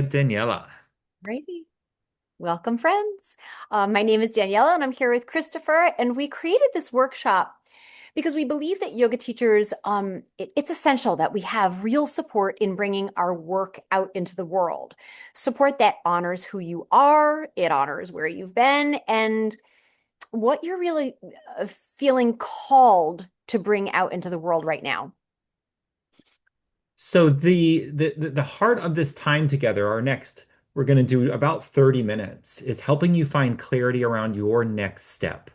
ahead, Daniela. Righty. Welcome, friends. My name is Daniela, and I'm here with Christopher. And we created this workshop because we believe that yoga teachers, it's essential that we have real support in bringing our work out into the world. Support that honors who you are, it honors where you've been, and what you're really feeling called to bring out into the world right now. So the heart of this time together, our next, we're going to do about 30 minutes, is helping you find clarity around your next step.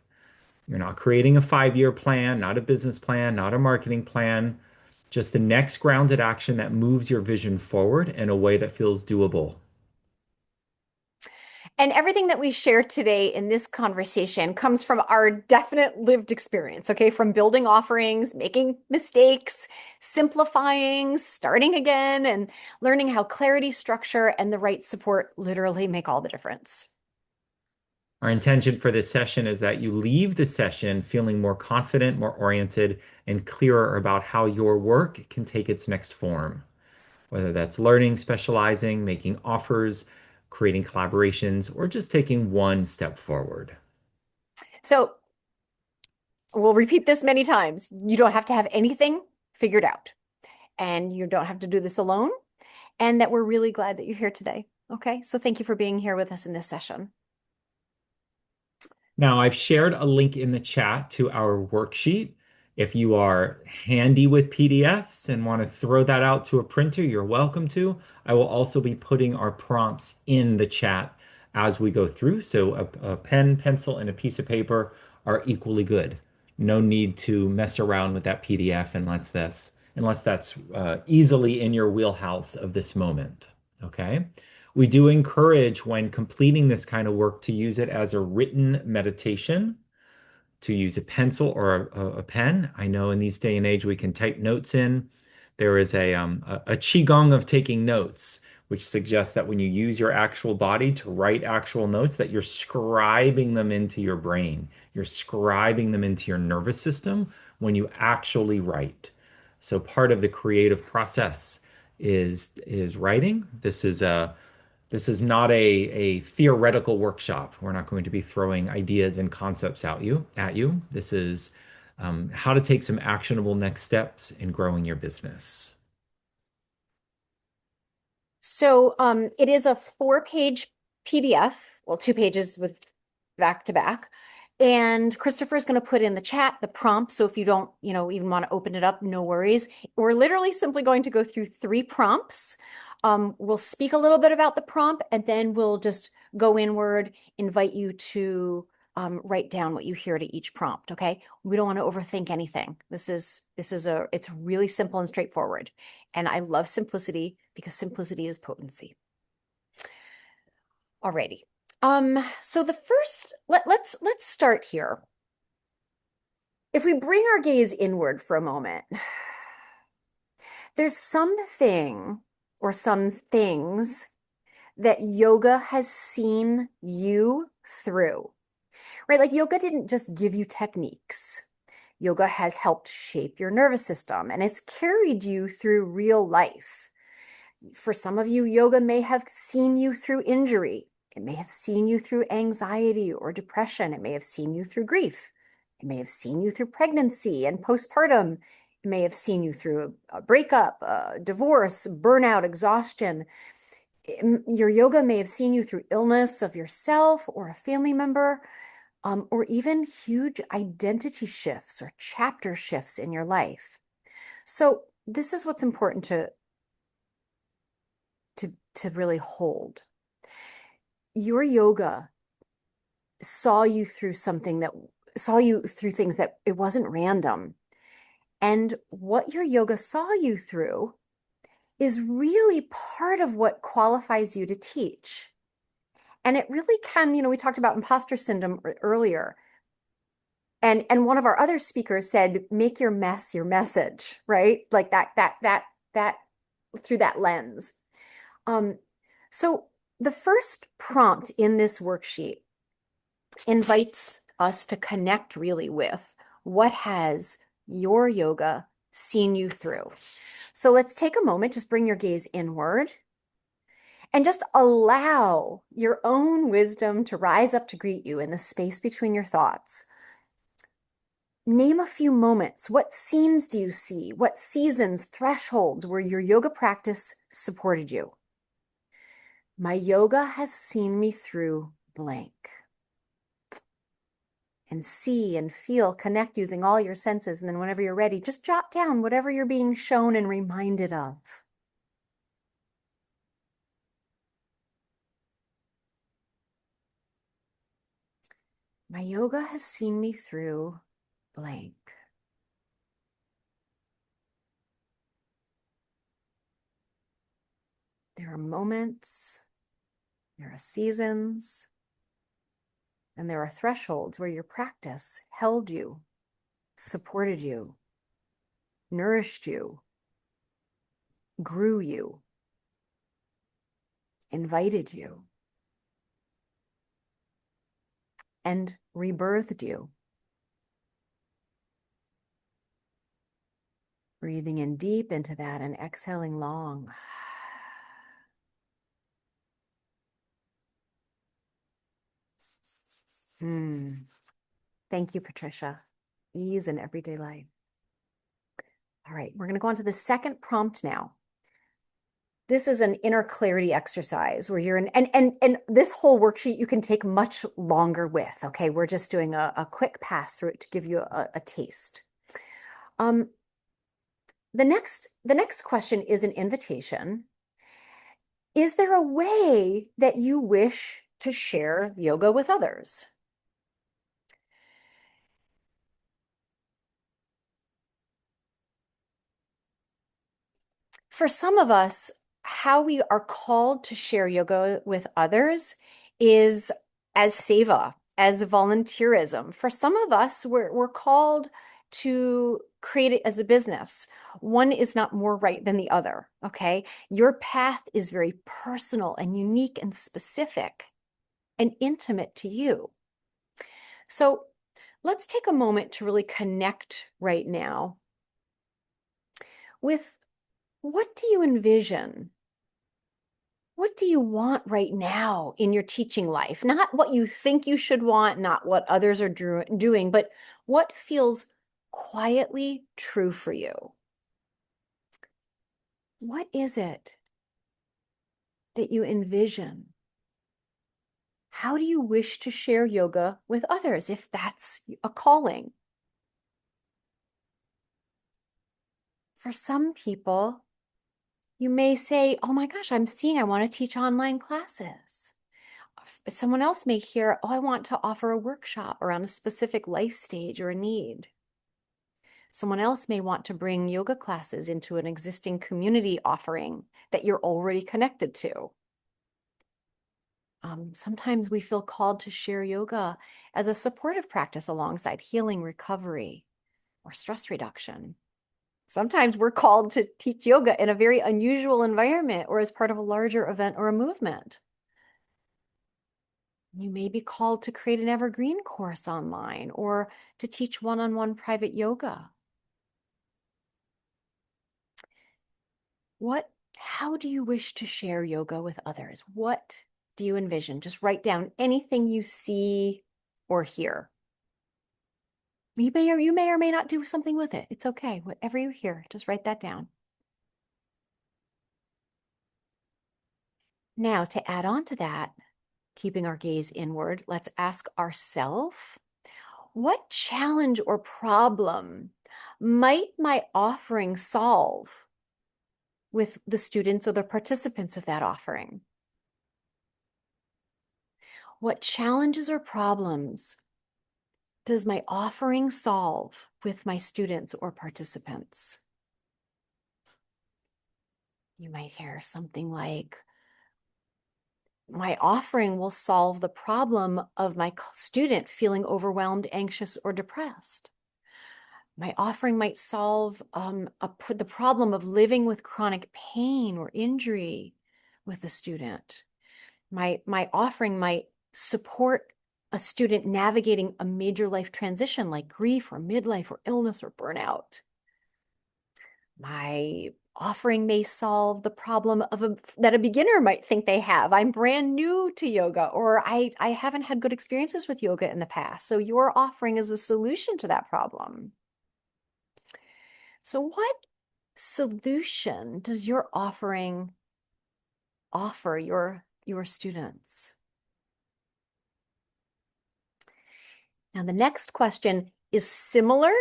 You're not creating a 5-year plan, not a business plan, not a marketing plan, just the next grounded action that moves your vision forward in a way that feels doable. And everything that we share today in this conversation comes from our definite lived experience, okay? From building offerings, making mistakes, simplifying, starting again, and learning how clarity, structure, and the right support literally make all the difference. Our intention for this session is that you leave the session feeling more confident, more oriented, and clearer about how your work can take its next form. Whether that's learning, specializing, making offers, creating collaborations, or just taking one step forward. So we'll repeat this many times. You don't have to have anything figured out, and you don't have to do this alone. And that we're really glad that you're here today. Okay. So thank you for being here with us in this session. Now, I've shared a link in the chat to our worksheet. If you are handy with PDFs and want to throw that out to a printer, you're welcome to. I will also be putting our prompts in the chat as we go through. So a pen, pencil, and a piece of paper are equally good. No need to mess around with that PDF unless that's easily in your wheelhouse of this moment. Okay. We do encourage when completing this kind of work to use it as a written meditation, to use a pencil or a pen. I know in these day and age we can type notes in. There is a qigong of taking notes, which suggests that when you use your actual body to write actual notes, that you're scribing them into your brain. You're scribing them into your nervous system when you actually write. So part of the creative process is writing. This is not a theoretical workshop. We're not going to be throwing ideas and concepts at you. This is how to take some actionable next steps in growing your business. So it is a 4-page PDF, well, 2 pages with back to back. And Christopher is going to put in the chat the prompt. So if you don't, even want to open it up, no worries. We're literally simply going to go through 3 prompts. We'll speak a little bit about the prompt, and then we'll just go inward, invite you to write down what you hear to each prompt. Okay. We don't want to overthink anything. It's really simple and straightforward. And I love simplicity because simplicity is potency. Alrighty. So the first, let's start here. If we bring our gaze inward for a moment, there's something or some things that yoga has seen you through, right? Like yoga didn't just give you techniques. Yoga has helped shape your nervous system and it's carried you through real life. For some of you, yoga may have seen you through injury. It may have seen you through anxiety or depression. It may have seen you through grief. It may have seen you through pregnancy and postpartum. It may have seen you through a breakup, a divorce, burnout, exhaustion. Your yoga may have seen you through illness of yourself or a family member, or even huge identity shifts or chapter shifts in your life. So this is what's important to really hold. Your yoga saw you through things that it wasn't random. And what your yoga saw you through is really part of what qualifies you to teach. And it really can, we talked about imposter syndrome earlier. And one of our other speakers said, make your mess your message, right? Like that through that lens. So the first prompt in this worksheet invites us to connect really with what has your yoga seen you through. So let's take a moment, just bring your gaze inward. And just allow your own wisdom to rise up to greet you in the space between your thoughts. Name a few moments. What scenes do you see? What seasons, thresholds where your yoga practice supported you? My yoga has seen me through blank. And see and feel, connect using all your senses. And then whenever you're ready, just jot down whatever you're being shown and reminded of. My yoga has seen me through blank. There are moments, there are seasons, and there are thresholds where your practice held you, supported you, nourished you, grew you, invited you, and rebirthed you. Breathing in deep into that and exhaling long. Thank you, Patricia. Ease in everyday life. All right, we're going to go on to the second prompt now. This is an inner clarity exercise where you're in, and this whole worksheet you can take much longer with. Okay, we're just doing a quick pass through it to give you a taste. The next question is an invitation. Is there a way that you wish to share yoga with others? For some of us, how we are called to share yoga with others is as seva, as volunteerism. For some of us, we're called to create it as a business. One is not more right than the other, okay? Your path is very personal and unique and specific and intimate to you. So let's take a moment to really connect right now with what do you envision? What do you want right now in your teaching life? Not what you think you should want, not what others are doing, but what feels quietly true for you? What is it that you envision? How do you wish to share yoga with others if that's a calling? For some people, you may say, oh my gosh, I'm seeing I want to teach online classes. Someone else may hear, oh, I want to offer a workshop around a specific life stage or a need. Someone else may want to bring yoga classes into an existing community offering that you're already connected to. Sometimes we feel called to share yoga as a supportive practice alongside healing, recovery, or stress reduction. Sometimes we're called to teach yoga in a very unusual environment or as part of a larger event or a movement. You may be called to create an evergreen course online or to teach one-on-one private yoga. How do you wish to share yoga with others? What do you envision? Just write down anything you see or hear. You may or may not do something with it. It's okay. Whatever you hear, just write that down. Now, to add on to that, keeping our gaze inward, let's ask ourselves, what challenge or problem might my offering solve with the students or the participants of that offering? What challenges or problems does my offering solve with my students or participants? You might hear something like, my offering will solve the problem of my student feeling overwhelmed, anxious, or depressed. My offering might solve the problem of living with chronic pain or injury with the student. My offering might support a student navigating a major life transition like grief or midlife or illness or burnout. My offering may solve the problem that a beginner might think they have. I'm brand new to yoga, or I haven't had good experiences with yoga in the past. So your offering is a solution to that problem. So what solution does your offering offer your students? Now, the next question is similar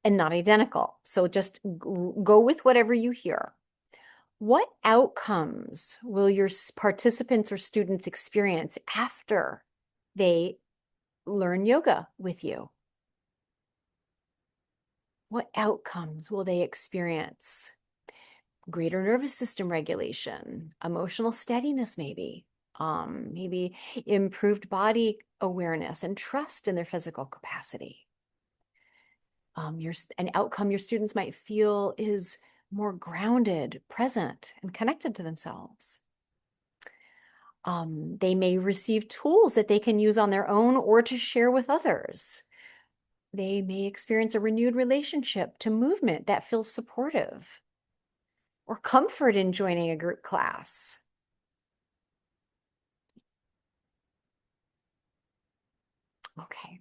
and not identical. So just go with whatever you hear. What outcomes will your participants or students experience after they learn yoga with you? What outcomes will they experience? Greater nervous system regulation, emotional steadiness, maybe improved body awareness and trust in their physical capacity. An outcome your students might feel is more grounded, present, and connected to themselves. They may receive tools that they can use on their own or to share with others. They may experience a renewed relationship to movement that feels supportive or comfort in joining a group class. Okay,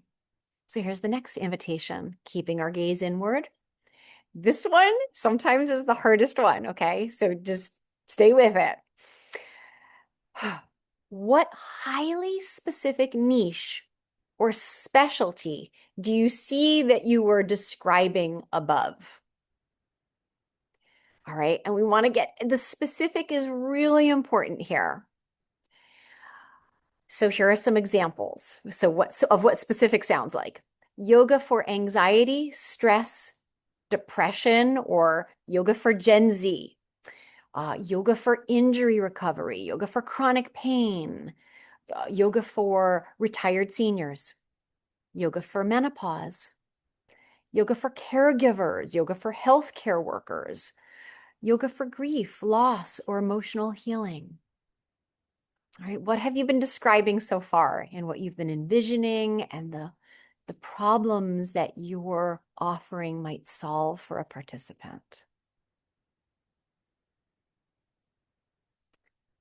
so here's the next invitation, keeping our gaze inward. This one sometimes is the hardest one, okay? So just stay with it. What highly specific niche or specialty do you see that you were describing above? All right, and we want to get the specific is really important here. So here are some examples. So what specific sounds like? Yoga for anxiety, stress, depression, or yoga for Gen Z. Yoga for injury recovery, yoga for chronic pain, yoga for retired seniors, yoga for menopause, yoga for caregivers, yoga for healthcare workers, yoga for grief, loss, or emotional healing. All right, what have you been describing so far and what you've been envisioning and the problems that your offering might solve for a participant?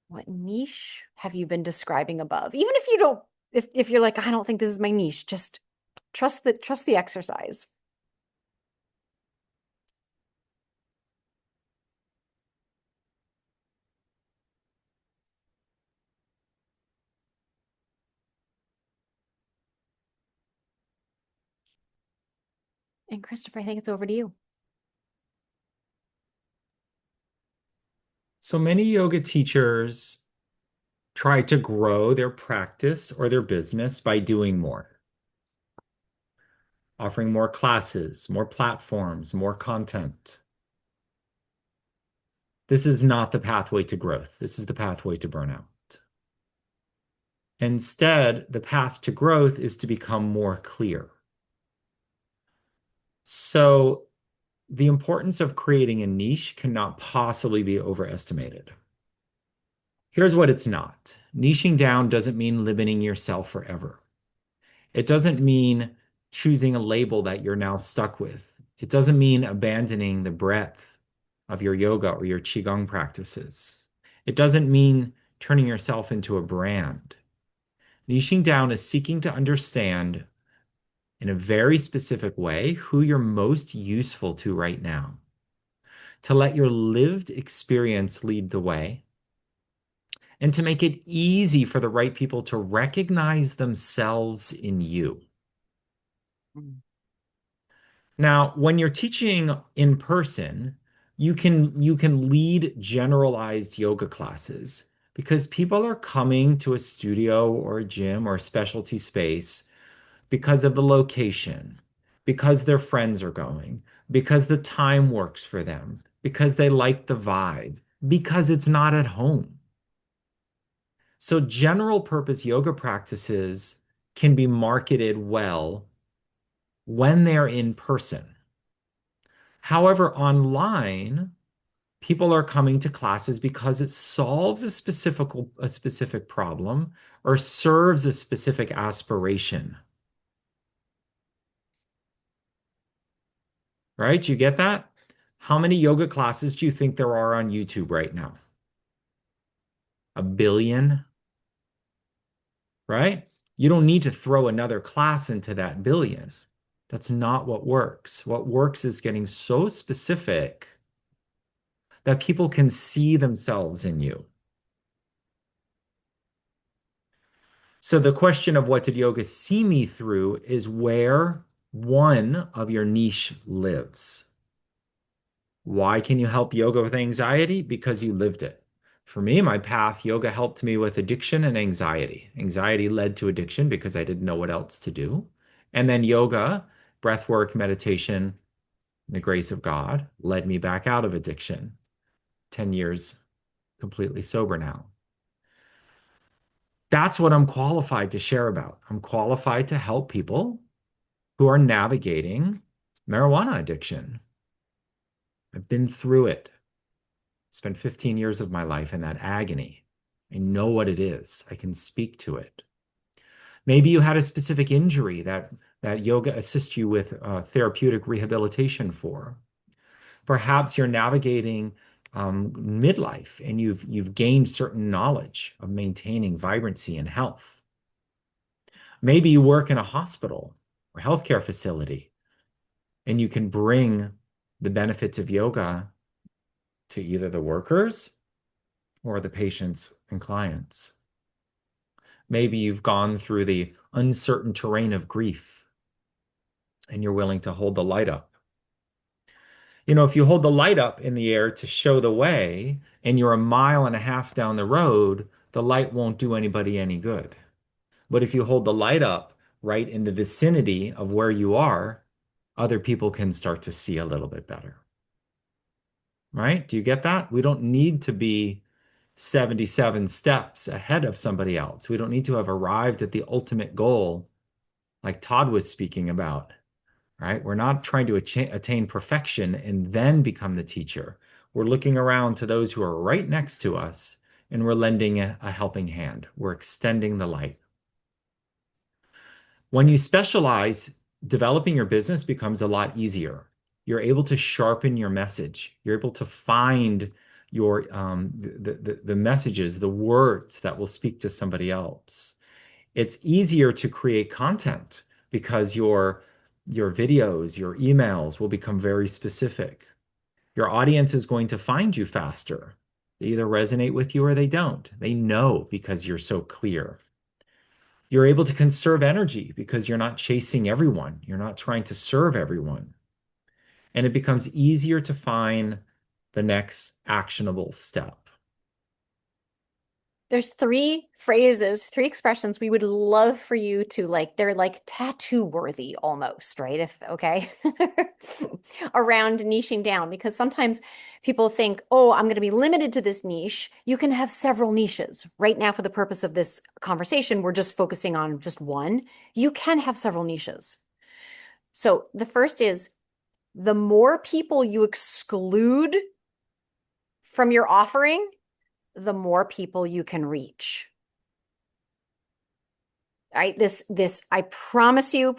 What niche have you been describing above? Even if you don't, if you're like, I don't think this is my niche, just trust the exercise. And Christopher, I think it's over to you. So many yoga teachers try to grow their practice or their business by doing more, offering more classes, more platforms, more content. This is not the pathway to growth. This is the pathway to burnout. Instead, the path to growth is to become more clear. So, the importance of creating a niche cannot possibly be overestimated. Here's what it's not. Niching down doesn't mean limiting yourself forever. It doesn't mean choosing a label that you're now stuck with. It doesn't mean abandoning the breadth of your yoga or your Qigong practices. It doesn't mean turning yourself into a brand. Niching down is seeking to understand in a very specific way who you're most useful to right now, to let your lived experience lead the way, and to make it easy for the right people to recognize themselves in you. Now, when you're teaching in person, you can lead generalized yoga classes because people are coming to a studio or a gym or a specialty space because of the location, because their friends are going, because the time works for them, because they like the vibe, because it's not at home. So general purpose yoga practices can be marketed well when they're in person. However, online, people are coming to classes because it solves a specific problem or serves a specific aspiration. Right? You get that? How many yoga classes do you think there are on YouTube right now? A billion, right? You don't need to throw another class into that billion. That's not what works. What works is getting so specific that people can see themselves in you. So the question of what did yoga see me through is where one of your niche lives. Why can you help yoga with anxiety? Because you lived it. For me, my path, yoga helped me with addiction and anxiety. Anxiety led to addiction because I didn't know what else to do. And then yoga, breath work, meditation, the grace of God led me back out of addiction. 10 years completely sober now. That's what I'm qualified to share about. I'm qualified to help people who are navigating marijuana addiction. I've been through it. Spent 15 years of my life in that agony. I know what it is. I can speak to it. Maybe you had a specific injury that yoga assists you with therapeutic rehabilitation for. Perhaps you're navigating midlife and you've gained certain knowledge of maintaining vibrancy and health. Maybe you work in a hospital or healthcare facility and you can bring the benefits of yoga to either the workers or the patients and clients. Maybe you've gone through the uncertain terrain of grief and you're willing to hold the light up. You know, if you hold the light up in the air to show the way and you're a mile and a half down the road, the light won't do anybody any good. But if you hold the light up right in the vicinity of where you are, other people can start to see a little bit better. Right? Do you get that? We don't need to be 77 steps ahead of somebody else. We don't need to have arrived at the ultimate goal like Todd was speaking about, right? We're not trying to attain perfection and then become the teacher. We're looking around to those who are right next to us and we're lending a helping hand. We're extending the light. When you specialize, developing your business becomes a lot easier. You're able to sharpen your message. You're able to find your the messages, the words that will speak to somebody else. It's easier to create content because your videos, your emails will become very specific. Your audience is going to find you faster. They either resonate with you or they don't. They know because you're so clear. You're able to conserve energy because you're not chasing everyone. You're not trying to serve everyone. And it becomes easier to find the next actionable step. There's three phrases, three expressions we would love for you to like, they're like tattoo worthy almost, right? If okay. Around niching down, because sometimes people think, oh, I'm going to be limited to this niche. You can have several niches. Right now, for the purpose of this conversation, we're just focusing on just one. You can have several niches. So the first is the more people you exclude from your offering, the more people you can reach. Right? I promise you,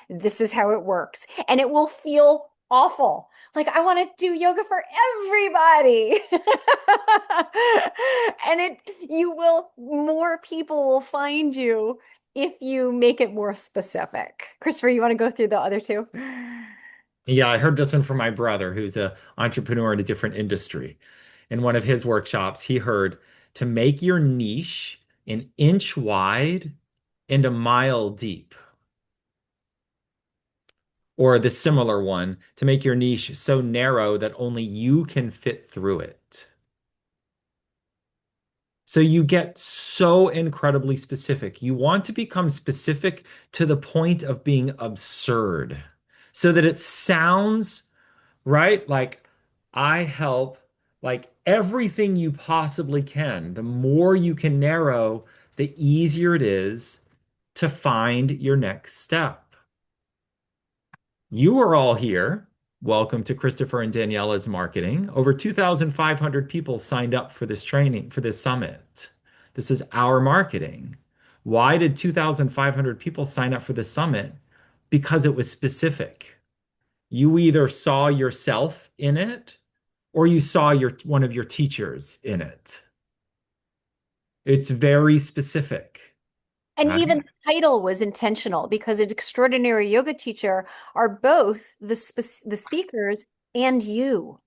this is how it works. And it will feel awful. Like I want to do yoga for everybody. And more people will find you if you make it more specific. Christopher, you want to go through the other two? Yeah, I heard this one from my brother, who's an entrepreneur in a different industry. In one of his workshops, he heard to make your niche an inch wide and a mile deep. Or the similar one, to make your niche so narrow that only you can fit through it. So you get so incredibly specific. You want to become specific to the point of being absurd so that it sounds right? Like I help like everything you possibly can. The more you can narrow, the easier it is to find your next step. You are all here. Welcome to Christopher and Daniela's marketing. Over 2,500 people signed up for this training, for this summit. This is our marketing. Why did 2,500 people sign up for the summit? Because it was specific. You either saw yourself in it or you saw your one of your teachers in it. It's very specific. And I even the title was intentional because an extraordinary yoga teacher are both the speakers and you.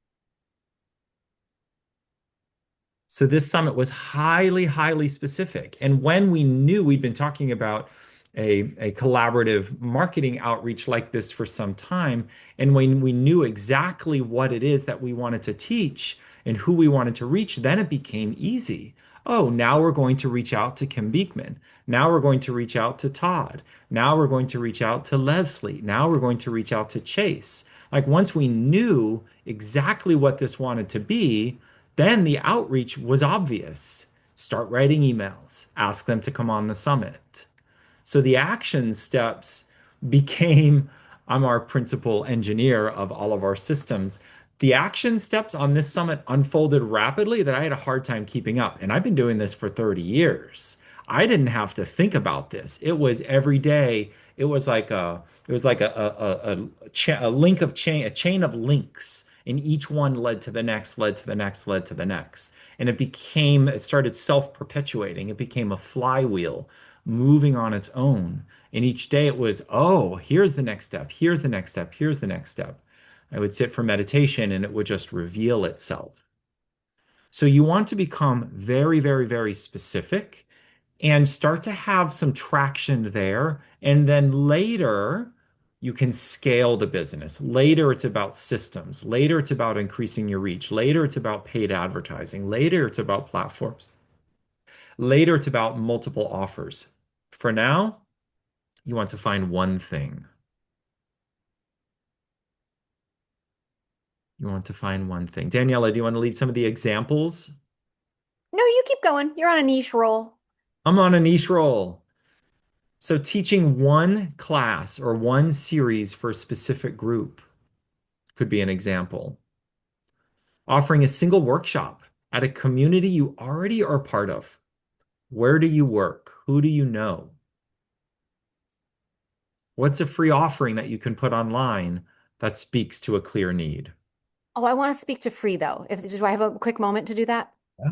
So this summit was highly, highly specific. And when we knew we'd been talking about a collaborative marketing outreach like this for some time, and when we knew exactly what it is that we wanted to teach and who we wanted to reach, then it became easy. Oh, now we're going to reach out to Kim Beekman. Now we're going to reach out to Todd. Now we're going to reach out to Leslie. Now we're going to reach out to Chase. Like once we knew exactly what this wanted to be, then the outreach was obvious. Start writing emails, ask them to come on the summit. So the action steps became, I'm our principal engineer of all of our systems. The action steps on this summit unfolded rapidly that I had a hard time keeping up. And I've been doing this for 30 years. I didn't have to think about this. It was every day. It was like a link of chain, a chain of links, and each one led to the next, led to the next, led to the next. And it started self-perpetuating. It became a flywheel moving on its own. And each day it was, oh, here's the next step, here's the next step, here's the next step. I would sit for meditation and it would just reveal itself. So you want to become very, very, very specific and start to have some traction there. And then later, you can scale the business. Later, it's about systems. Later, it's about increasing your reach. Later, it's about paid advertising. Later, it's about platforms. Later, it's about multiple offers. For now, you want to find one thing. You want to find one thing. Daniela, do you want to lead some of the examples? No, you keep going. You're on a niche roll. I'm on a niche roll. So, teaching one class or one series for a specific group could be an example. Offering a single workshop at a community you already are part of. Where do you work? Who do you know? What's a free offering that you can put online that speaks to a clear need? Oh, I want to speak to free though. If do I have a quick moment to do that? Yeah.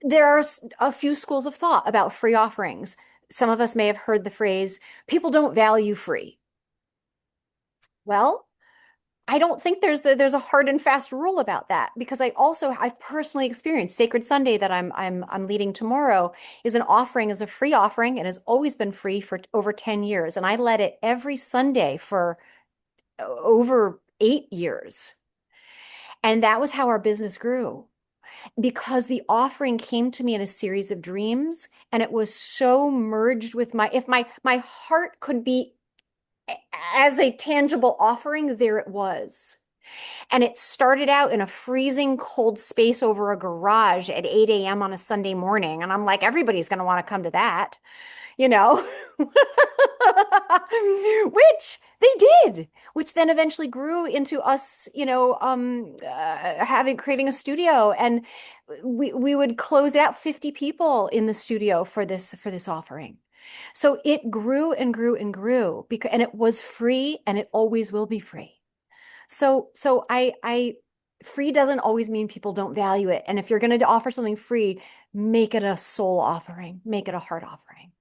There are a few schools of thought about free offerings. Some of us may have heard the phrase, people don't value free. Well, I don't think there's a hard and fast rule about that because I've personally experienced Sacred Sunday that I'm leading tomorrow is an offering, is a free offering and has always been free for over 10 years. And I led it every Sunday for over 8 years. And that was how our business grew because the offering came to me in a series of dreams and it was so merged with if my heart could be as a tangible offering, there it was. And it started out in a freezing cold space over a garage at 8 a.m. on a Sunday morning. And I'm like, everybody's going to want to come to that, you know? Which they did, which then eventually grew into us, creating a studio. And we would close out 50 people in the studio for this offering. So it grew and grew and grew because, and it was free and it always will be free. So free doesn't always mean people don't value it. And if you're going to offer something free, make it a soul offering, make it a heart offering.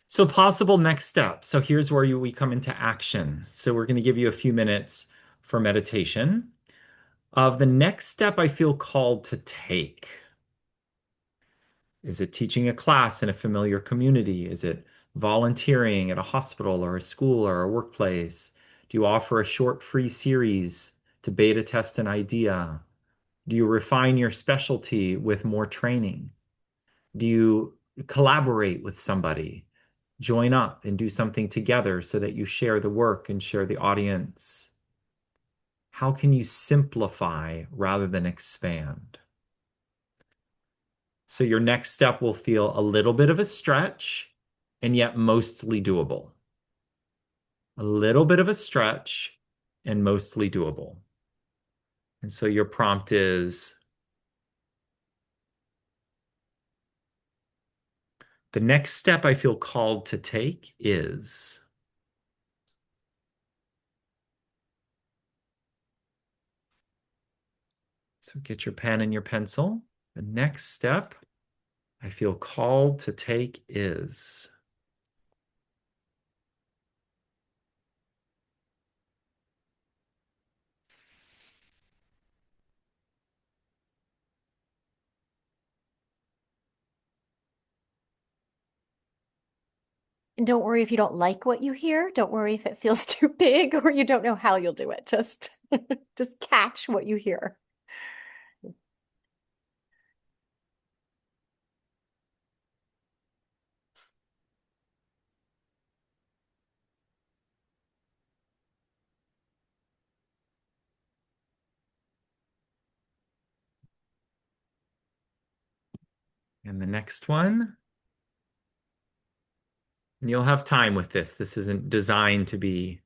So, possible next steps. So, here's where we come into action. So, we're going to give you a few minutes for meditation. Of the next step I feel called to take. Is it teaching a class in a familiar community? Is it volunteering at a hospital or a school or a workplace? Do you offer a short free series to beta test an idea? Do you refine your specialty with more training? Do you collaborate with somebody? Join up and do something together so that you share the work and share the audience? How can you simplify rather than expand? So your next step will feel a little bit of a stretch and yet mostly doable. A little bit of a stretch and mostly doable. And so your prompt is The next step I feel called to take is, so get your pen and your pencil. The next step I feel called to take is, And don't worry if you don't like what you hear. Don't worry if it feels too big or you don't know how you'll do it. Just just catch what you hear. and the next one, and you'll have time with this. This isn't designed to be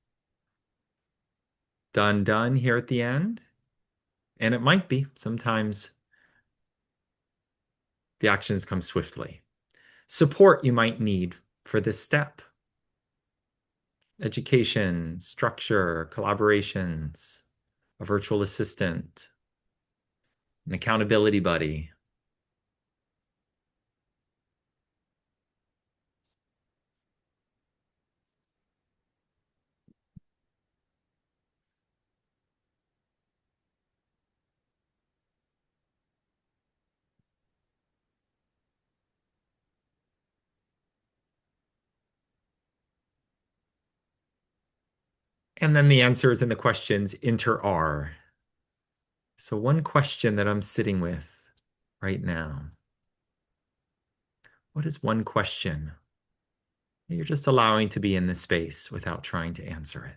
done here at the end. And it might be. Sometimes the actions come swiftly. Support you might need for this step. Education, structure, collaborations, a virtual assistant, an accountability buddy. And then the answers and the questions inter are. So one question that I'm sitting with right now. What is one question that you're just allowing to be in this space without trying to answer it?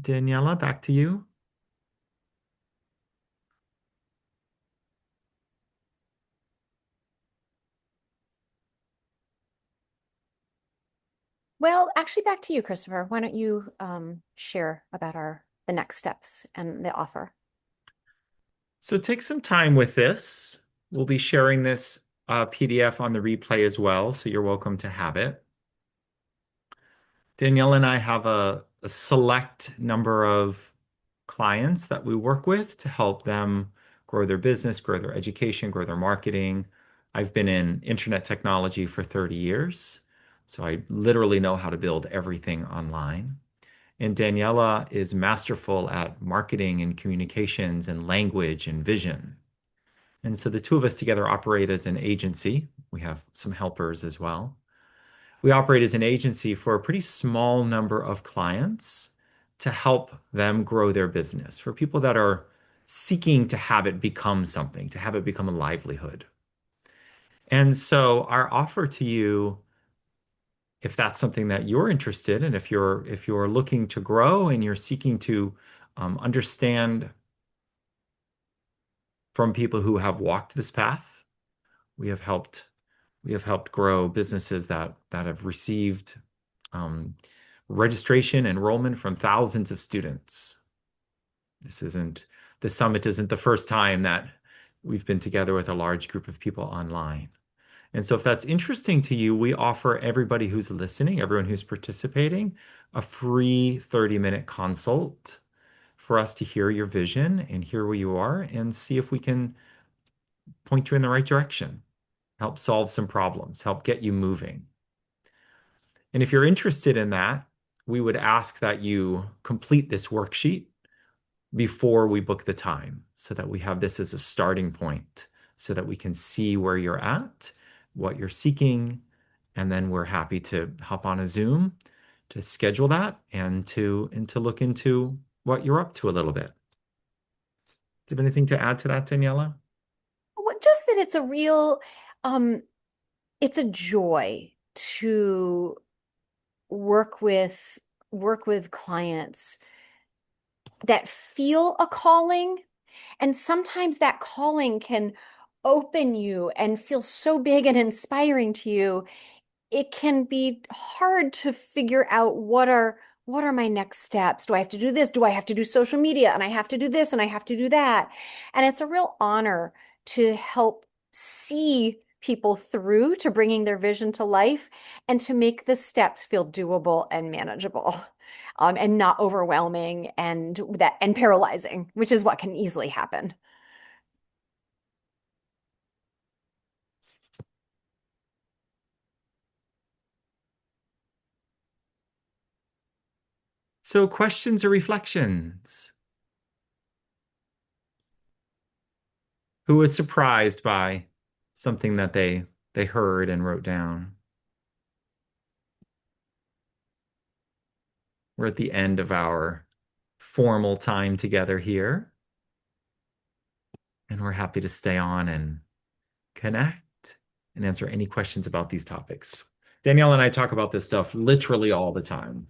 Daniela, back to you. Well, actually, back to you, Christopher. Why don't you share about our the next steps and the offer? So take some time with this. We'll be sharing this PDF on the replay as well, so you're welcome to have it. Danielle and I have a select number of clients that we work with to help them grow their business, grow their education, grow their marketing. I've been in internet technology for 30 years, so I literally know how to build everything online. And Daniela is masterful at marketing and communications and language and vision. And so the two of us together operate as an agency. We have some helpers as well. We operate as an agency for a pretty small number of clients to help them grow their business, for people that are seeking to have it become something, to have it become a livelihood. And so our offer to you, if that's something that you're interested in, if you're looking to grow and you're seeking to understand from people who have walked this path, we have helped we have helped grow businesses that have received um, registration enrollment from thousands of students. This isn't the summit isn't the first time that we've been together with a large group of people online. And so if that's interesting to you, we offer everybody who's listening, everyone who's participating, a free 30-minute consult for us to hear your vision and hear where you are and see if we can point you in the right direction, help solve some problems, help get you moving. And if you're interested in that, we would ask that you complete this worksheet before we book the time so that we have this as a starting point so that we can see where you're at what you're seeking, and then we're happy to hop on a Zoom to schedule that and to look into what you're up to a little bit. Do you have anything to add to that, Daniela? Just that it's a real, um, it's a joy to work with work with clients that feel a calling. And sometimes that calling can open you and feel so big and inspiring to you. It can be hard to figure out what are my next steps? Do I have to do this? Do I have to do social media? And I have to do this and I have to do that. And it's a real honor to help see people through to bringing their vision to life and to make the steps feel doable and manageable. And not overwhelming and paralyzing, which is what can easily happen. So, questions or reflections? Who was surprised by something that they heard and wrote down? We're at the end of our formal time together here, and we're happy to stay on and connect and answer any questions about these topics. Danielle and I talk about this stuff literally all the time.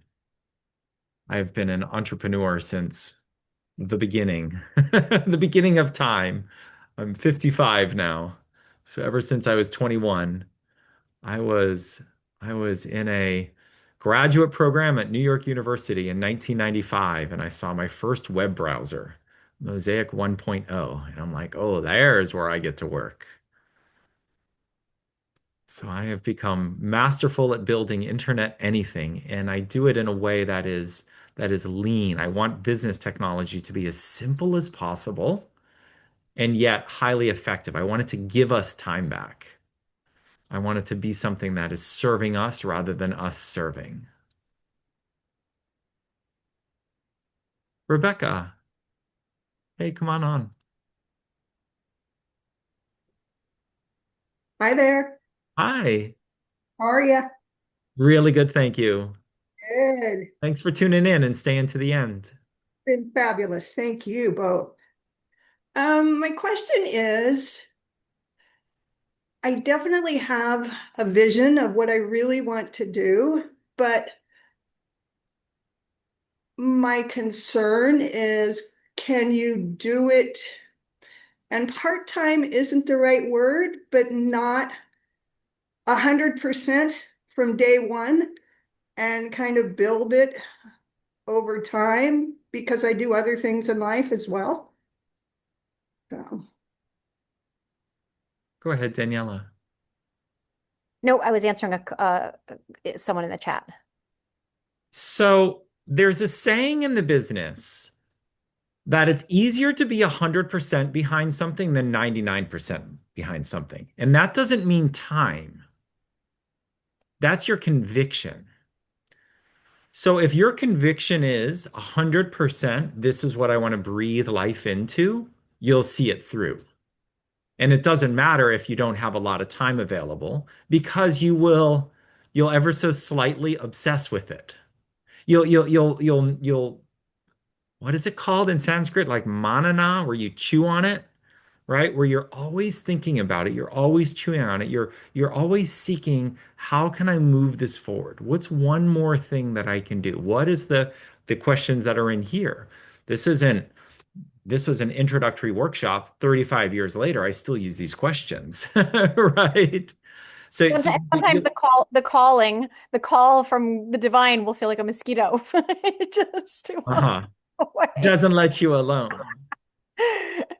I've been an entrepreneur since the beginning, the beginning of time. I'm 55 now. So ever since I was 21, I was I was in a graduate program at New York University in 1995, and I saw my first web browser, Mosaic 1.0, and I'm like, "Oh, there's where I get to work." So I have become masterful at building internet anything, and I do it in a way that is lean. I want business technology to be as simple as possible and yet highly effective. I want it to give us time back. I want it to be something that is serving us rather than us serving. Rebecca, hey, come on on. Hi there. Mm. Hi. How are you? Really good, thank you. Good. Thanks for tuning in and staying to the end. Been fabulous. Thank you both. My question is, I definitely have a vision of what I really want to do, but my concern is, can you do it? And part-time isn't the right word, but not 100% from day one and kind of build it over time because I do other things in life as well. So. Go ahead, Daniela. No, I was answering someone in the chat. So there's a saying in the business that it's easier to be 100% behind something than 99% behind something. And that doesn't mean time. That's your conviction. So if your conviction is 100%, this is what I want to breathe life into, you'll see it through. And it doesn't matter if you don't have a lot of time available because you'll ever so slightly obsess with it. You'll what is it called in Sanskrit? Like manana, where you chew on it, right? Where you're always thinking about it, you're always chewing on it, you're always seeking, how can I move this forward? What's one more thing that I can do? What is the questions that are in here? This isn't this was an introductory workshop. 35 years later, I still use these questions, right? So Sometimes the call from the divine will feel like a mosquito just to uh-huh. away. Doesn't let you alone.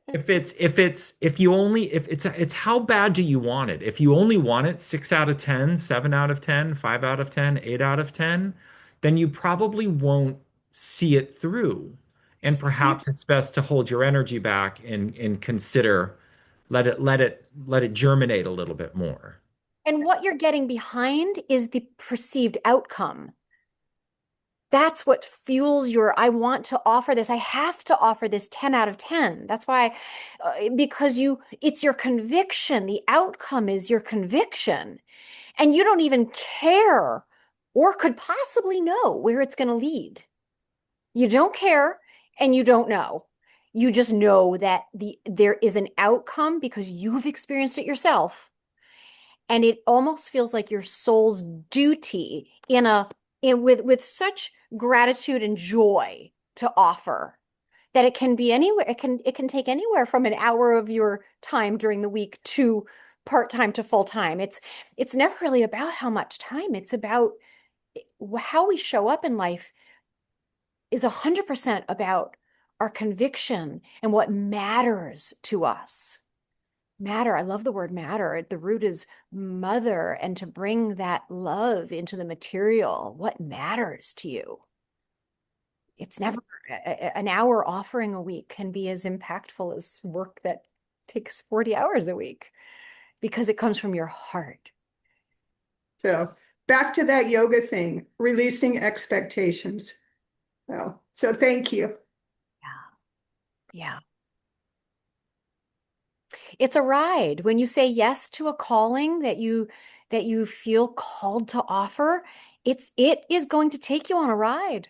If you only if it's how bad do you want it? If you only want it 6 out of 10, 7 out of 10, 5 out of 10, 8 out of 10, then you probably won't see it through. And Yeah. perhaps it's best to hold your energy back and consider let it germinate a little bit more. And what you're getting behind is the perceived outcome. That's what fuels your, I want to offer this. I have to offer this 10 out of 10. That's why, because it's your conviction. The outcome is your conviction. And you don't even care or could possibly know where it's going to lead. You don't care and you don't know. You just know that there is an outcome because you've experienced it yourself. And it almost feels like your soul's duty with such gratitude and joy to offer that it can be anywhere. It can take anywhere from an hour of your time during the week to part-time to full-time. It's never really about how much time. It's about how we show up in life is 100% about our conviction and what matters to us. Matter. I love the word matter. The root is mother, and to bring that love into the material, what matters to you? It's never an hour offering a week can be as impactful as work that takes 40 hours a week because it comes from your heart. So back to that yoga thing, releasing expectations. So thank you. Yeah. Yeah. It's a ride. When you say yes to a calling that you feel called to offer, it is going to take you on a ride.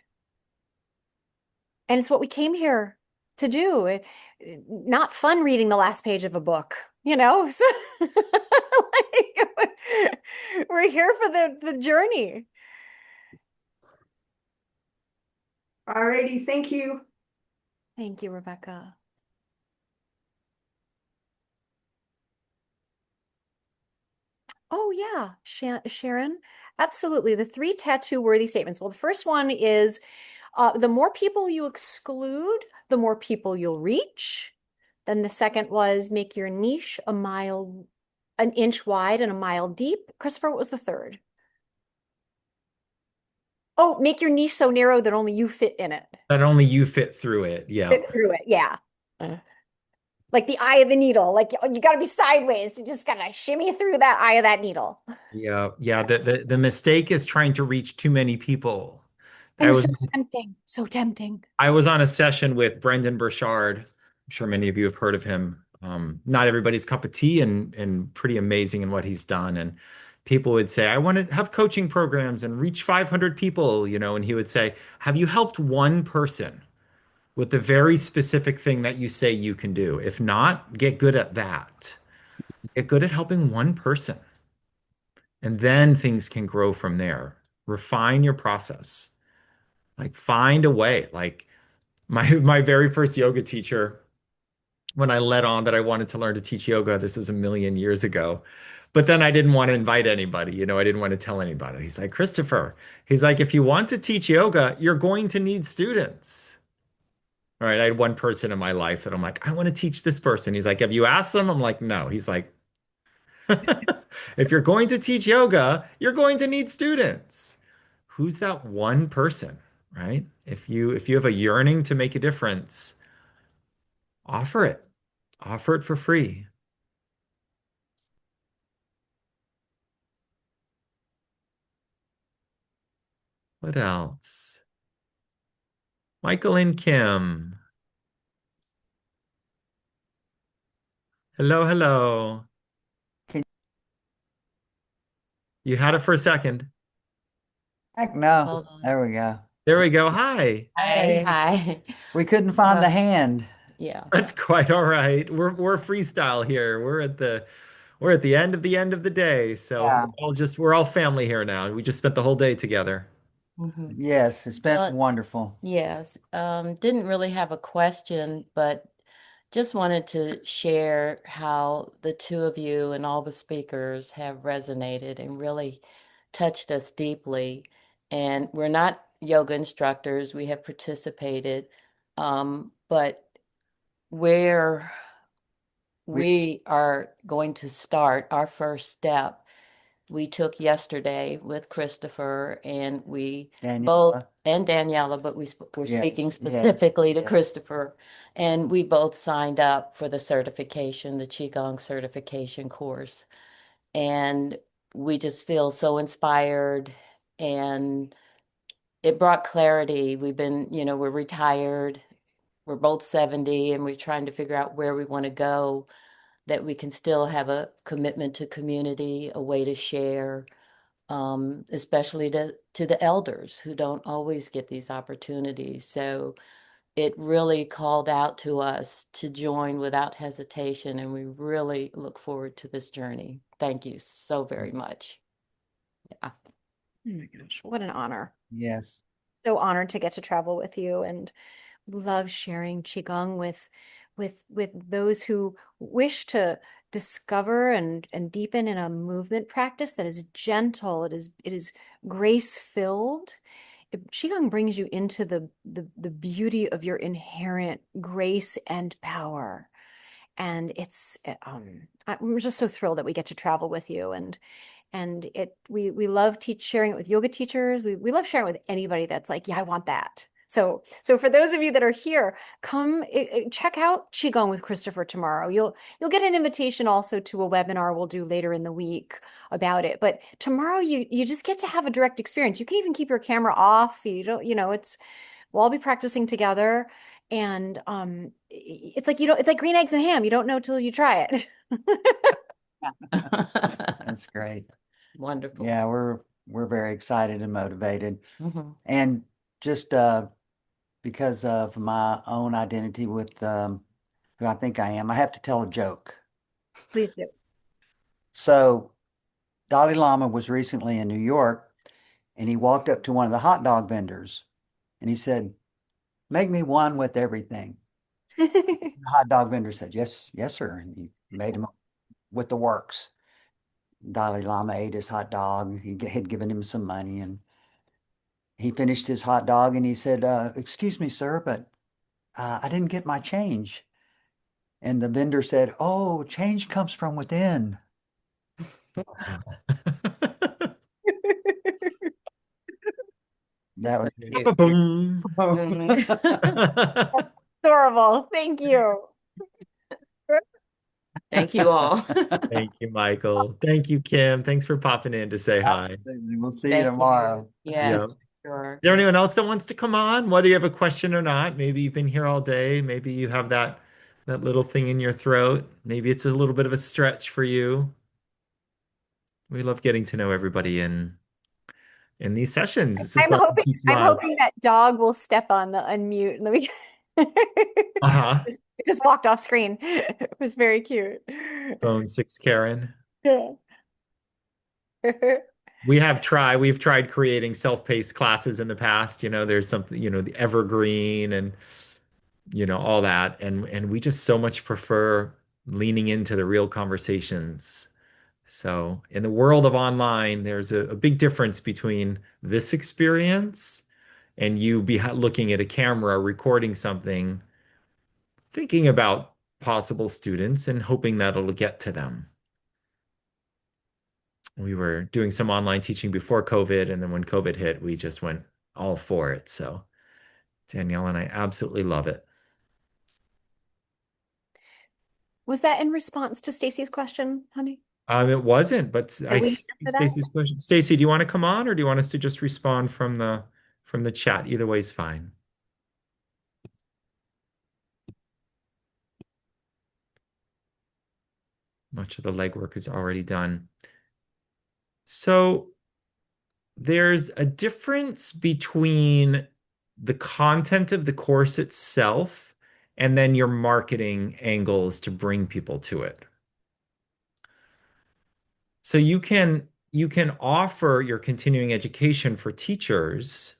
And it's what we came here to do. Not fun reading the last page of a book, you know? So, like, we're here for the journey. All righty, thank you. Thank you, Rebecca. Oh, yeah, Sharon. Absolutely. The three tattoo worthy statements. Well, the first one is the more people you exclude, the more people you'll reach. Then the second was make your niche an inch wide and a mile deep. Christopher, what was the third? Oh, make your niche so narrow that only you fit in it. That only you fit through it. Fit Yep. through it. Yeah. Uh, Like the eye of the needle. Like you got to be sideways. You just got to shimmy through that eye of that needle. Yeah. Yeah. The mistake is trying to reach too many people. I And was so tempting. So tempting. I was on a session with Brendan Burchard. I'm sure many of you have heard of him. Not everybody's cup of tea and pretty amazing in what he's done. And people would say, I want to have coaching programs and reach 500 people, and he would say, have you helped one person with the very specific thing that you say you can do? If not, get good at that. Get good at helping one person. And then things can grow from there. Refine your process. Like find a way. Like my very first yoga teacher, when I let on that I wanted to learn to teach yoga, this is a million years ago. But then I didn't want to invite anybody, I didn't want to tell anybody. He's like, Christopher, he's like, if you want to teach yoga, you're going to need students. All right. I had one person in my life that I'm like, I want to teach this person. He's like, have you asked them? I'm like, no. He's like, if you're going to teach yoga, you're going to need students. Who's that one person, right? If you have a yearning to make a difference, offer it. Offer it for free. What else? Michael and Kim. Hello, hello. Can- You had it for a second. Heck no. Hold on. There we go. There we go. Hi. Hey, Hey. hi. We couldn't find the Uh, hand. yeah. That's quite all right. We're freestyle here. We're at the end of the day. So Yeah. we're all family here now. We just spent the whole day together. hmm Yes, it's been Well, wonderful. yes. Didn't really have a question, but just wanted to share how the two of you and all the speakers have resonated and really touched us deeply. And we're not yoga instructors. We have participated, but where We we are going to start our first step we took yesterday with Christopher, and we both, Daniela. and Daniela, but we're Yes, speaking yes, specifically to yes. Christopher, and we both signed up for the certification, the Qigong certification course. And we just feel so inspired, and it brought clarity. We're retired. We're both 70 and we're trying to figure out where we want to go, that we can still have a commitment to community, a way to share, especially to the elders who don't always get these opportunities. So it really called out to us to join without hesitation, and we really look forward to this journey. Thank you so very much. Yeah. Oh my gosh, what an honor. Yes. So honored to get to travel with you and love sharing Qigong with those who wish to discover and deepen in a movement practice that is gentle, it is grace filled. Qigong brings you into the beauty of your inherent grace and power. And I'm just so thrilled that we get to travel with you and we love sharing it with yoga teachers. We love sharing it with anybody that's like, yeah, I want that. So for those of you that are here, come check out Qigong with Christopher tomorrow. You'll get an invitation also to a webinar we'll do later in the week about it. But tomorrow you just get to have a direct experience. You can even keep your camera off. You don't, we'll all be practicing together. And it's like it's like green eggs and ham. You don't know till you try it. That's great. Wonderful. Yeah, we're very excited and motivated. Mhm. And just because of my own identity with who I think I am, I have to tell a joke. Please do. So Dalai Lama was recently in New York and he walked up to one of the hot dog vendors and he said, "Make me one with everything." The hot dog vendor said, "Yes, yes, sir." And he made him with the works. Dalai Lama ate his hot dog. He had given him some money and he finished his hot dog and he said, "Excuse me, sir, but I didn't get my change." And the vendor said, "Oh, change comes from within." That So was cute. Boom. Adorable. Thank you. Thank you all. Thank you, Michael. Thank you, Kim. Thanks for popping in to say hi. Absolutely. We'll see you Thank tomorrow. you. Yeah. Yes, Is sure. there anyone else that wants to come on, whether you have a question or not? Maybe you've been here all day. Maybe you have that little thing in your throat. Maybe it's a little bit of a stretch for you. We love getting to know everybody in these sessions. This is I'm why we hoping teach I'm live. hoping that dog will step on the unmute and then we Uh-huh. it just walked off screen. It was very cute. Phone six Karen. Yeah. We've tried creating self-paced classes in the past. There's something, the evergreen and all that. And we just so much prefer leaning into the real conversations. So in the world of online, there's a big difference between this experience and you be looking at a camera, recording something, thinking about possible students and hoping that it'll get to them. We were doing some online teaching before COVID, and then when COVID hit, we just went all for it. So Danielle and I absolutely love it. Was that in response to Stacy's question, honey? It wasn't, but Did I we see answer that? Stacy's question. Stacy, do you want to come on, or do you want us to just respond from the chat? Either way is fine. Much of the legwork is already done. So there's a difference between the content of the course itself and then your marketing angles to bring people to it. So you can offer your continuing education for teachers,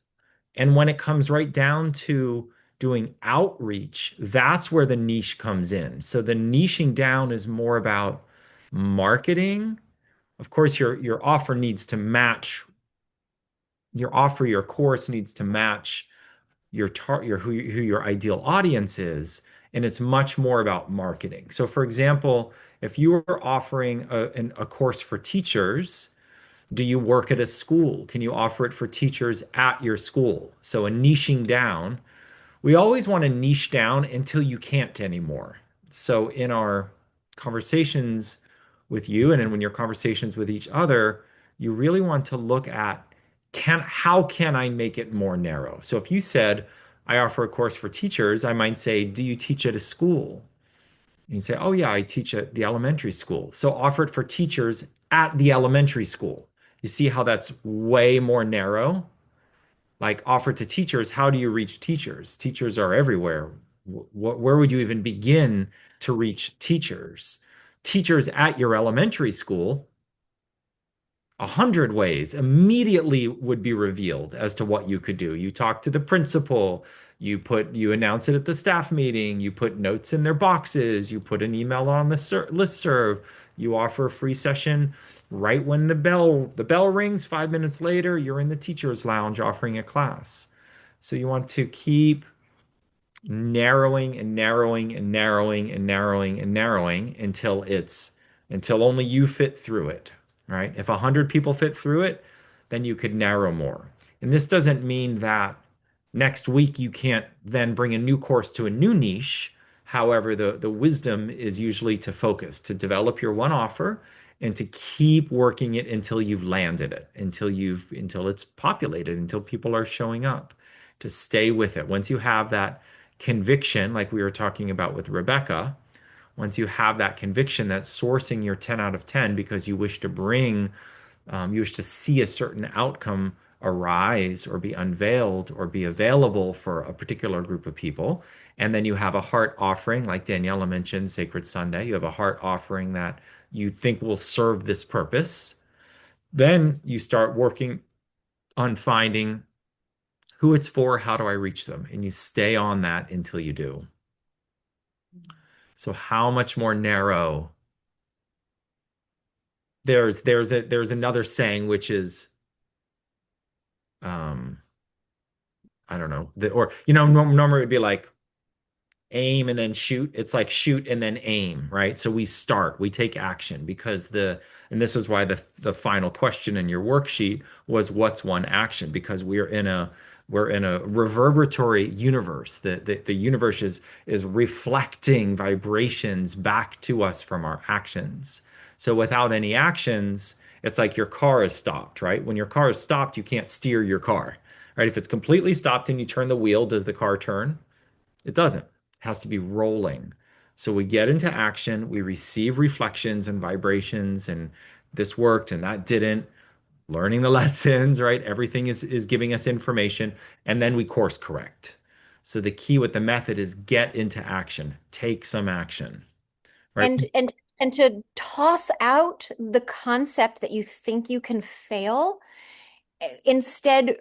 and when it comes right down to doing outreach, that's where the niche comes in. So the niching down is more about marketing. Of course, your offer needs to match your course needs to match who your ideal audience is, and it's much more about marketing. So, for example, if you were offering a course for teachers, do you work at a school? Can you offer it for teachers at your school? So, a niching down. We always want to niche down until you can't anymore. So, in our conversations with you, and then when your conversations with each other, you really want to look at how can I make it more narrow? So if you said, I offer a course for teachers, I might say, do you teach at a school? And you say, oh yeah, I teach at the elementary school. So offer it for teachers at the elementary school. You see how that's way more narrow? Like offer to teachers, how do you reach teachers? Teachers are everywhere. Where would you even begin to reach teachers? Teachers at your elementary school, 100 ways immediately would be revealed as to what you could do. You talk to the principal, you announce it at the staff meeting, you put notes in their boxes, you put an email on the listserv, you offer a free session right when the bell rings. 5 minutes later, you're in the teacher's lounge offering a class. So you want to keep narrowing and narrowing and narrowing and narrowing and narrowing until only you fit through it, right? If 100 people fit through it, then you could narrow more. And this doesn't mean that next week you can't then bring a new course to a new niche. However, the wisdom is usually to focus, to develop your one offer and to keep working it until you've landed it, until it's populated, until people are showing up. To stay with it. Once you have that conviction, like we were talking about with Rebecca, once you have that conviction that's sourcing your 10 out of 10 because you wish to see a certain outcome arise or be unveiled or be available for a particular group of people. And then you have a heart offering, like Daniela mentioned, Sacred Sunday. You have a heart offering that you think will serve this purpose. Then you start working on finding who it's for, how do I reach them? And you stay on that until you do. So how much more narrow? There's another saying which is um I don't know, or normally it would be like aim and then shoot. It's like shoot and then aim, right? So we take action because and this is why the final question in your worksheet was what's one action? Because we're in a reverberatory universe. The universe is reflecting vibrations back to us from our actions. So without any actions, it's like your car is stopped, right? When your car is stopped, you can't steer your car, right? If it's completely stopped and you turn the wheel, does the car turn? It doesn't. It has to be rolling. So we get into action, we receive reflections and vibrations, and this worked and that didn't. Learning the lessons, right? Everything is giving us information, and then we course correct. So the key with the method is get into action, take some action, right? And to toss out the concept that you think you can fail, instead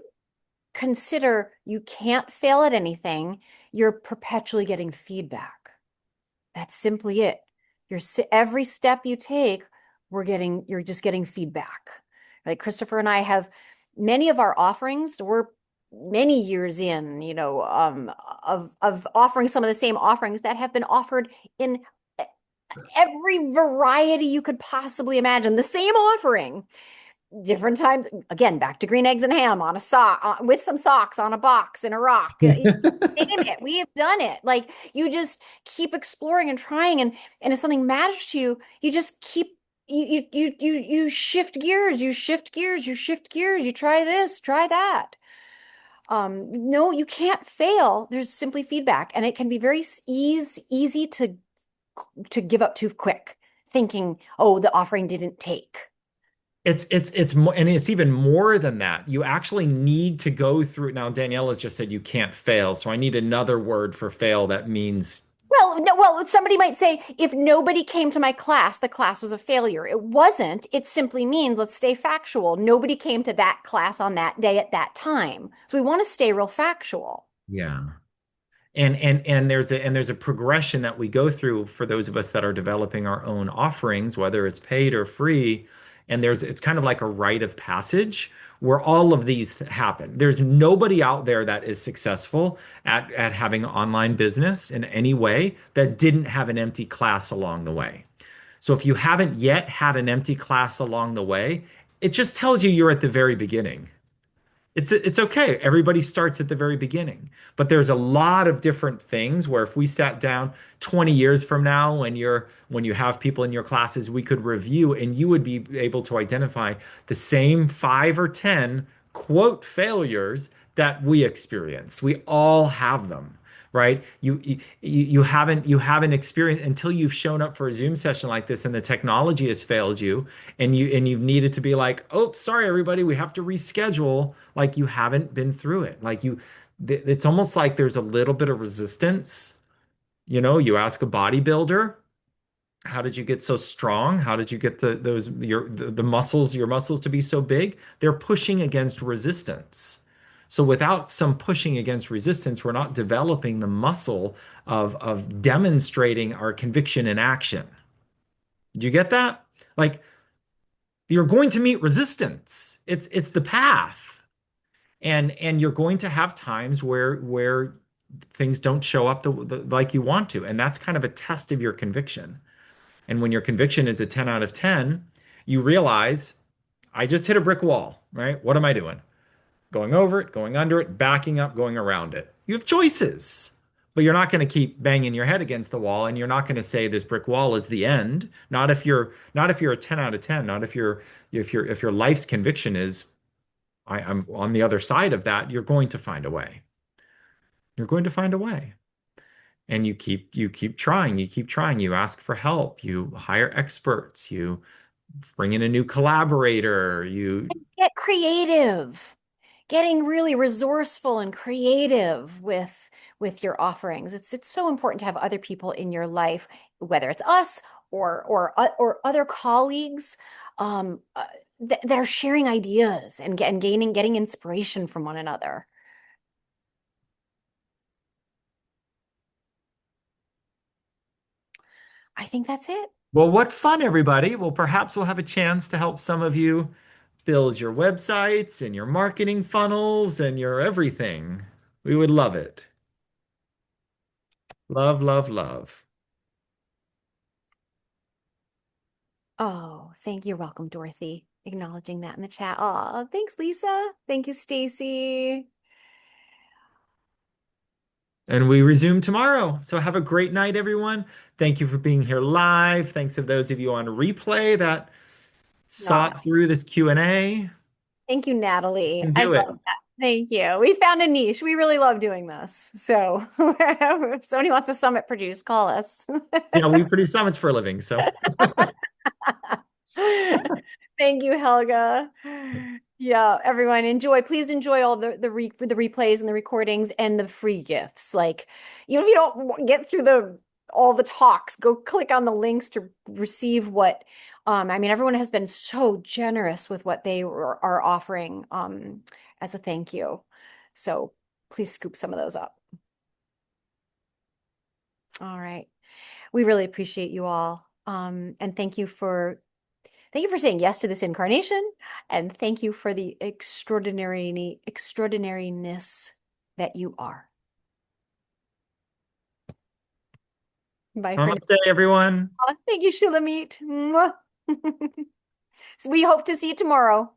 consider you can't fail at anything. You're perpetually getting feedback. That's simply it. Every step you take, you're just getting feedback. Like Christopher and I have many of our offerings, we're many years in, of offering some of the same offerings that have been offered in every variety you could possibly imagine. The same offering, different times. Again, back to green eggs and ham on a sock with some socks on a box in a rock. Name it. We have done it. Like you just keep exploring and trying, and if something matters to you, you just keep you shift gears. You shift gears. You shift gears. You try this. Try that. No, you can't fail. There's simply feedback, and it can be very easy to give up too quick, thinking, oh, the offering didn't take. It's more, and it's even more than that. You actually need to go through. Now, Daniela's just said you can't fail, so I need another word for fail that means Well, no, well, somebody might say, if nobody came to my class, the class was a failure. It wasn't. It simply means, let's stay factual. Nobody came to that class on that day at that time. So we want to stay real factual. yeah. And there's a progression that we go through for those of us that are developing our own offerings, whether it's paid or free. And it's kind of like a rite of passage where all of these happen. There's nobody out there that is successful at having online business in any way that didn't have an empty class along the way. So if you haven't yet had an empty class along the way, it just tells you you're at the very beginning. It's okay. Everybody starts at the very beginning. But there's a lot of different things where if we sat down 20 years from now when you have people in your classes, we could review and you would be able to identify the same 5 or 10 quote failures that we experience. We all have them, right? You haven't experienced until you've shown up for a Zoom session like this and the technology has failed you and you've needed to be like, "Oh, sorry everybody, we have to reschedule." Like you haven't been through it. It's almost like there's a little bit of resistance. You ask a bodybuilder, how did you get so strong? How did you get the muscles, your muscles to be so big? They're pushing against resistance. So without some pushing against resistance, we're not developing the muscle of demonstrating our conviction in action. Did you get that? Like you're going to meet resistance. It's the path. And you're going to have times where things don't show up like you want to. And that's kind of a test of your conviction. And when your conviction is a 10 out of 10, you realize I just hit a brick wall, right? What am I doing? Going over it, going under it, backing up, going around it. You have choices, but you're not going to keep banging your head against the wall and you're not going to say this brick wall is the end. Not if you're a 10 out of 10, not if your life's conviction is I'm on the other side of that, you're going to find a way. You're going to find a way. And you keep trying, you ask for help, you hire experts, you bring in a new collaborator, you Get creative. Getting really resourceful and creative with your offerings. It's so important to have other people in your life, whether it's us or other colleagues, that are sharing ideas and getting inspiration from one another. I think that's it. well, what fun, everybody. Well, perhaps we'll have a chance to help some of you build your websites and your marketing funnels and your everything. We would love it. Love, love, love. Oh, thank you. You're welcome, Dorothy. Acknowledging that in the chat. Oh, thanks, Lisa. Thank you, Stacy. And we resume tomorrow. So have a great night, everyone. Thank you for being here live. Thanks to those of you on replay that No, sought through this Q&A. thank you, Natalie. Can I do it. love that. Thank you. We found a niche. We really love doing this. So if somebody wants a summit produce, call us. Yeah, we produce summits for a living. So Thank you, Helga. Yeah, everyone enjoy. Please enjoy all the replays and the recordings and the free gifts. Like, if you don't get through all the talks, go click on the links to receive what I mean, everyone has been so generous with what they are offering as a thank you. So please scoop some of those up. All right. We really appreciate you all. And thank you for saying yes to this incarnation, and thank you for the extraordinariness that you are. Bye for now. namaste, everyone. Thank you, Shulamit. We hope to see you tomorrow.